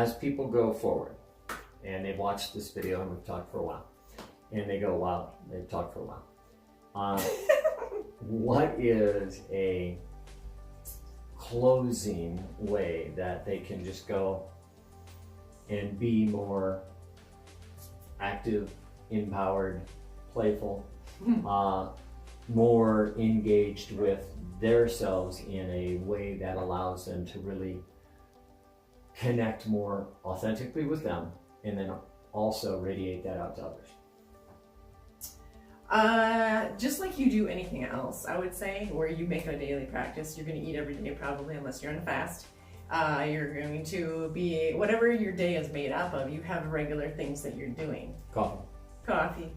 as people go forward and they've watched this video and we've talked for a while, and they go, wow, they've talked for a while. What is a closing way that they can just go and be more active, empowered, playful, more engaged with themselves in a way that allows them to really connect more authentically with them, and then also radiate that out to others? Just like you do anything else, I would say, where you make a daily practice. You're going to eat every day probably, unless you're on a fast. You're going to be, whatever your day is made up of, you have regular things that you're doing. Coffee.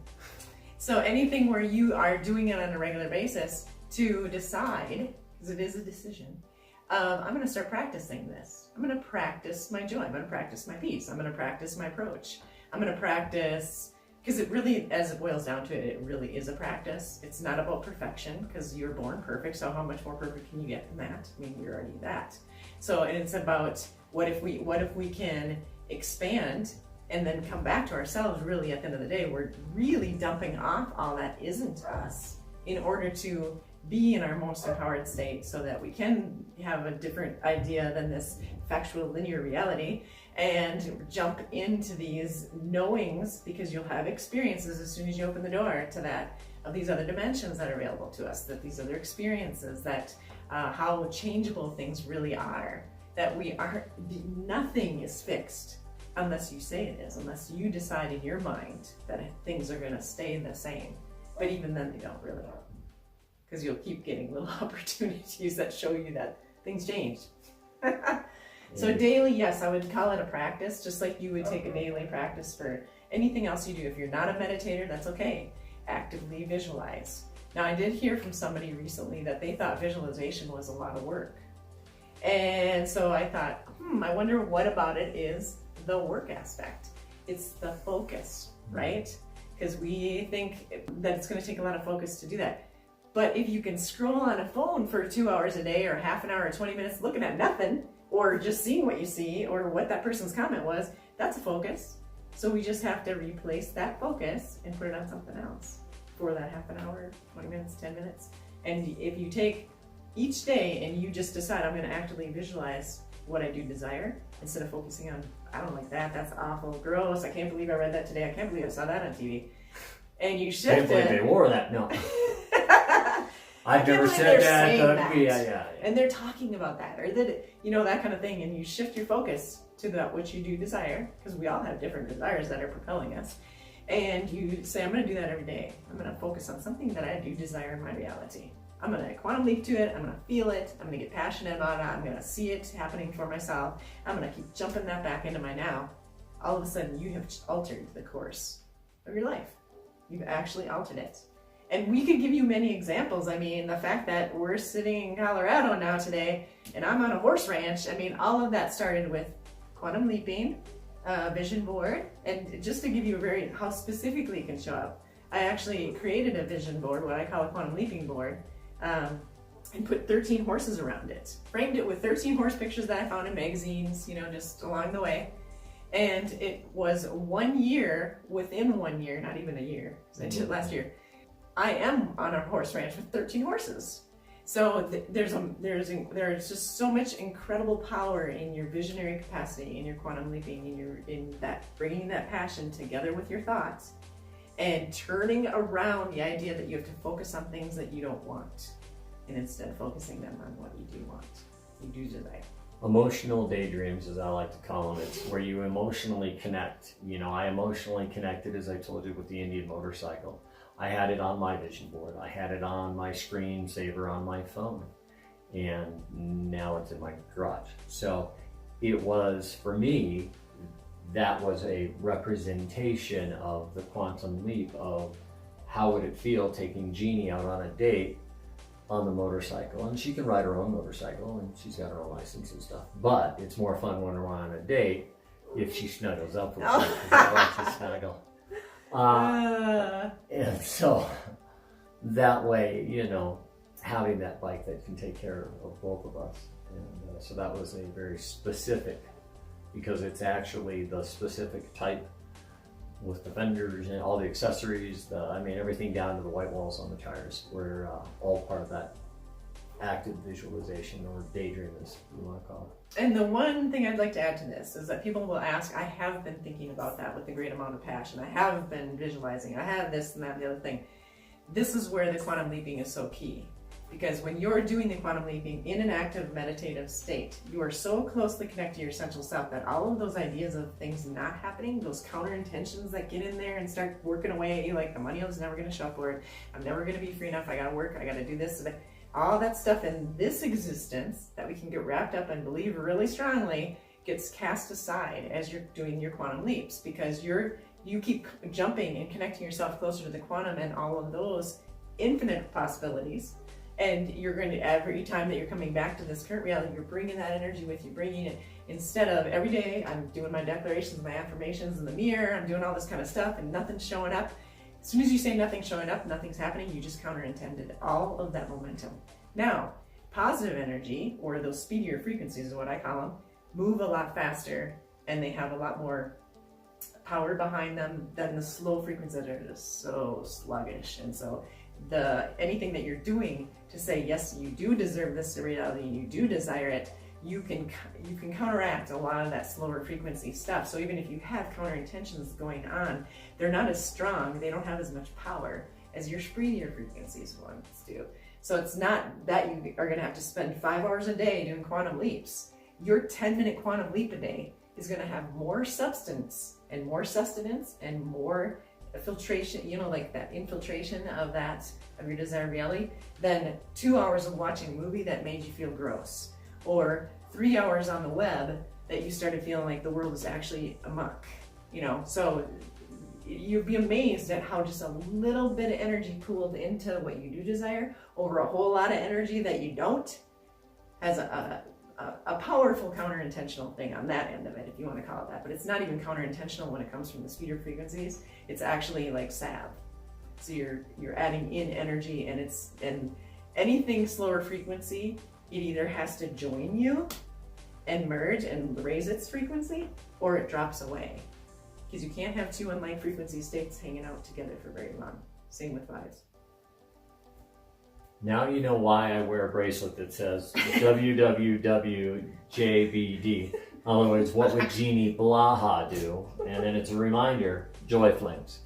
So anything where you are doing it on a regular basis, to decide, because it is a decision, I'm going to start practicing this. I'm going to practice my joy. I'm going to practice my peace. I'm going to practice my approach. I'm going to practice, because it really, as it boils down to it, it really is a practice. It's not about perfection, because you're born perfect, so how much more perfect can you get than that? I mean, you're already that. So it's about what if we can expand and then come back to ourselves. Really, at the end of the day, we're really dumping off all that isn't us in order to be in our most empowered state, so that we can have a different idea than this factual linear reality, and jump into these knowings, because you'll have experiences as soon as you open the door to that, of these other dimensions that are available to us, that these other experiences, that how changeable things really are, that we are, nothing is fixed unless you say it is, unless you decide in your mind that things are going to stay the same. But even then, they don't really, because you'll keep getting little opportunities that show you that things changed. So daily, yes, I would call it a practice, just like you would take a daily practice for anything else you do. If you're not a meditator, that's okay. Actively visualize. Now, I did hear from somebody recently that they thought visualization was a lot of work. And so I thought, I wonder what about it is the work aspect. It's the focus, right? Because we think that it's going to take a lot of focus to do that. But if you can scroll on a phone for 2 hours a day, or half an hour or 20 minutes looking at nothing, or just seeing what you see, or what that person's comment was, that's a focus. So we just have to replace that focus and put it on something else for that half an hour, 20 minutes, 10 minutes. And if you take each day and you just decide, I'm going to actively visualize what I do desire, instead of focusing on, I don't like that, that's awful, gross, I can't believe I read that today, I can't believe I saw that on TV. And you shift Can't believe they wore that, no. I've never said that. Yeah. And they're talking about that, or that, that kind of thing. And you shift your focus to that which you do desire, because we all have different desires that are propelling us. And you say, I'm going to do that every day. I'm going to focus on something that I do desire in my reality. I'm going to quantum leap to it. I'm going to feel it. I'm going to get passionate about it. I'm going to see it happening for myself. I'm going to keep jumping that back into my now. All of a sudden, you have altered the course of your life. You've actually altered it. And we could give you many examples. I mean, the fact that we're sitting in Colorado now today, and I'm on a horse ranch, I mean, all of that started with quantum leaping, vision board. And just to give you how specifically it can show up, I actually created a vision board, what I call a quantum leaping board, and put 13 horses around it. Framed it with 13 horse pictures that I found in magazines, just along the way. And it was 1 year, within 1 year, not even a year, because I did it last year, I am on a horse ranch with 13 horses. So there's just so much incredible power in your visionary capacity, in your quantum leaping, in that bringing that passion together with your thoughts, and turning around the idea that you have to focus on things that you don't want, and instead focusing them on what you do want, you do desire. Emotional daydreams, as I like to call them. It's where you emotionally connect. I emotionally connected, as I told you, with the Indian motorcycle. I had it on my vision board. I had it on my screensaver on my phone. And now it's in my garage. So it was, for me, that was a representation of the quantum leap of how would it feel taking Jeannie out on a date on the motorcycle. And she can ride her own motorcycle, and she's got her own license and stuff. But it's more fun when we're on a date if she snuggles up with me, because I like to snuggle. And so that way, having that bike that can take care of both of us. And so that was a very specific because it's actually the specific type with the fenders and all the accessories, everything down to the white walls on the tires were all part of that active visualization or daydream, as you want to call it. And the one thing I'd like to add to this is that people will ask, I have been thinking about that with a great amount of passion. I have been visualizing. I have this and that and the other thing. This is where the quantum leaping is so key. Because when you're doing the quantum leaping in an active meditative state, you are so closely connected to your essential self that all of those ideas of things not happening, those counter intentions that get in there and start working away at you, like the money is never going to show up for it, I'm never going to be free enough, I got to work, I got to do this, all that stuff in this existence that we can get wrapped up and believe really strongly gets cast aside as you're doing your quantum leaps, because you keep jumping and connecting yourself closer to the quantum and all of those infinite possibilities. And you're going to, every time that you're coming back to this current reality, you're bringing that energy with you, bringing it, instead of every day I'm doing my declarations, my affirmations in the mirror, I'm doing all this kind of stuff and nothing's showing up. As soon as you say nothing's showing up, nothing's happening, you just counterintended all of that momentum. Now, positive energy, or those speedier frequencies is what I call them, move a lot faster and they have a lot more power behind them than the slow frequencies that are just so sluggish. And so anything that you're doing to say, yes, you do deserve this reality, you do desire it, you can counteract a lot of that slower frequency stuff. So even if you have counter intentions going on, they're not as strong, they don't have as much power as your speedier frequencies ones do. So it's not that you are going to have to spend 5 hours a day doing quantum leaps. Your 10-minute quantum leap a day is going to have more substance and more sustenance and more filtration, like that infiltration of your desired reality, than 2 hours of watching a movie that made you feel gross, or 3 hours on the web that you started feeling like the world is actually amok. So you'd be amazed at how just a little bit of energy pooled into what you do desire over a whole lot of energy that you don't has a powerful counter-intentional thing on that end of it, if you want to call it that. But it's not even counter-intentional when it comes from the speeder frequencies. It's actually like salve. So you're adding in energy, and anything slower frequency, it either has to join you and merge and raise its frequency, or it drops away. Because you can't have two unlike frequency states hanging out together for very long. Same with vibes. Now you know why I wear a bracelet that says WWWJBD. In other words, what would Jeannie Blaha do? And then it's a reminder, Joy Flames.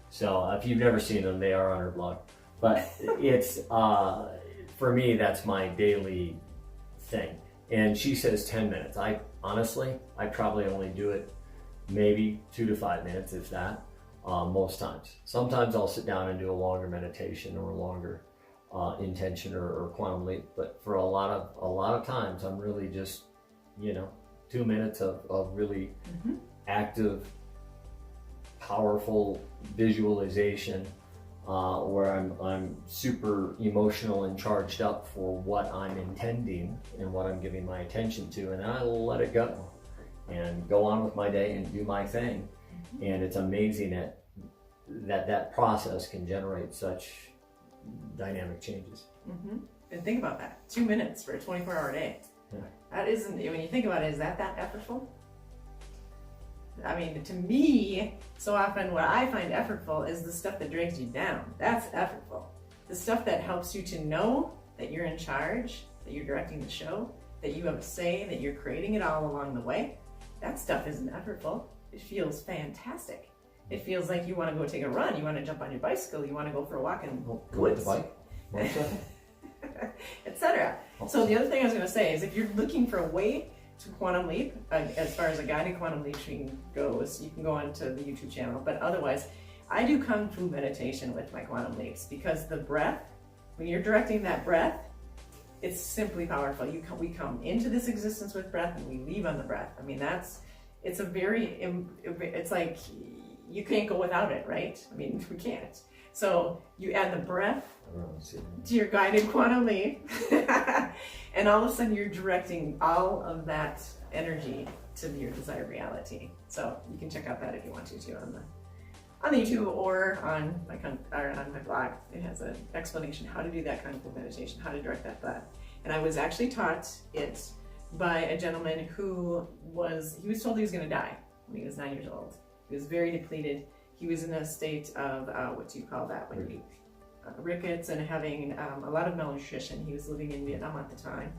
So if you've never seen them, they are on her blog. But it's, for me, that's my daily thing. And she says 10 minutes. I probably only do it maybe 2 to 5 minutes, if that, most times. Sometimes I'll sit down and do a longer meditation or a longer intention or quantum leap, but for a lot of times I'm really just 2 minutes of really active, powerful visualization where I'm super emotional and charged up for what I'm intending and what I'm giving my attention to, and then I let it go and go on with my day and do my thing. And it's amazing that process can generate such dynamic changes. And think about that, 2 minutes for a 24-hour day. Yeah. That isn't, when you think about it, is that effortful? I mean, to me, so often what I find effortful is the stuff that drags you down. That's effortful. The stuff that helps you to know that you're in charge, that you're directing the show, that you have a say, that you're creating it all along the way, that stuff isn't effortful. It feels fantastic. It feels like you want to go take a run, you want to jump on your bicycle, you want to go for a walk in the woods, etc. So the other thing I was going to say is, if you're looking for a way to quantum leap, as far as a guided quantum leaping goes, you can go onto the YouTube channel. But otherwise, I do Kung Fu meditation with my quantum leaps, because the breath, when you're directing that breath, it's simply powerful. We come into this existence with breath and we leave on the breath. I mean, it's like you can't go without it, right? I mean, we can't. So you add the breath to your guided quantum leap, and all of a sudden you're directing all of that energy to your desired reality. So you can check out that if you want to too on the YouTube or on my blog. It has an explanation how to do that kind of meditation, how to direct that breath. And I was actually taught it by a gentleman who he was told he was going to die when he was 9 years old. He was very depleted. He was in a state of, what do you call that? When you, rickets and having a lot of malnutrition. He was living in Vietnam at the time.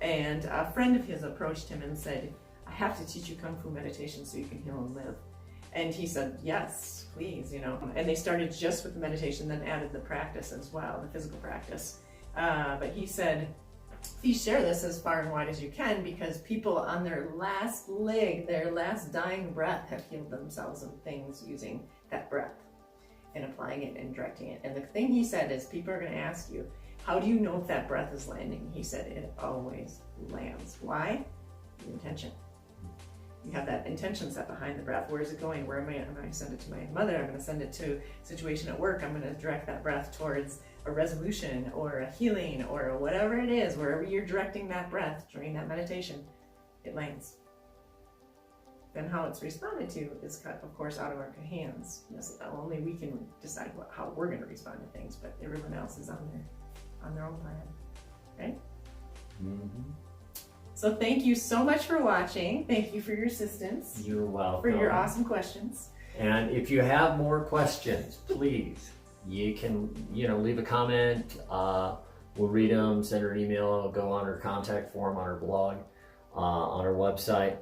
And a friend of his approached him and said, I have to teach you Kung Fu meditation so you can heal and live. And he said, yes, please, you know. And they started just with the meditation, then added the practice as well, the physical practice. But he said, please share this as far and wide as you can, because people on their last leg, their last dying breath, have healed themselves of things using that breath and applying it and directing it. And the thing he said is, people are going to ask you, how do you know if that breath is landing? He said, it always lands. Why? The intention. You have that intention set behind the breath. Where is it going? Where am I going to send it to my mother? I'm going to send it to a situation at work. I'm going to direct that breath towards a resolution or a healing or whatever it is. Wherever you're directing that breath during that meditation, it lands. Then how it's responded to is, of course, out of our hands. Only we can decide how we're going to respond to things, but everyone else is on their own plan, right? Mm-hmm. So thank you so much for watching. Thank you for your assistance. You're welcome. For your awesome questions. And if you have more questions, please, you can, leave a comment. We'll read them, send her an email, go on her contact form on her blog, on her website.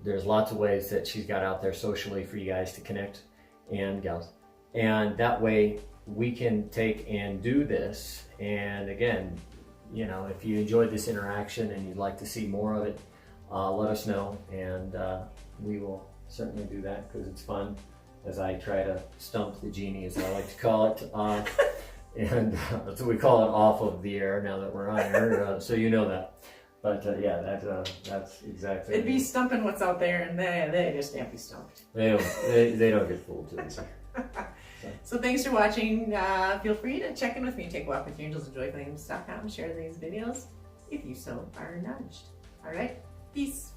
There's lots of ways that she's got out there socially for you guys to connect, and gals. And that way we can take and do this. And again, if you enjoyed this interaction and you'd like to see more of it, let us know, and we will certainly do that, because it's fun as I try to stump the Jeannie, as I like to call it. And so we call it off of the air now that we're on air, so you know that. But yeah, that's exactly. It'd be stumping what's out there, and they just can't be stumped. They don't get fooled too easy. So thanks for watching. Feel free to check in with me, take a walk with your angels, enjoyflames.com, share these videos if you so are nudged. All right, peace.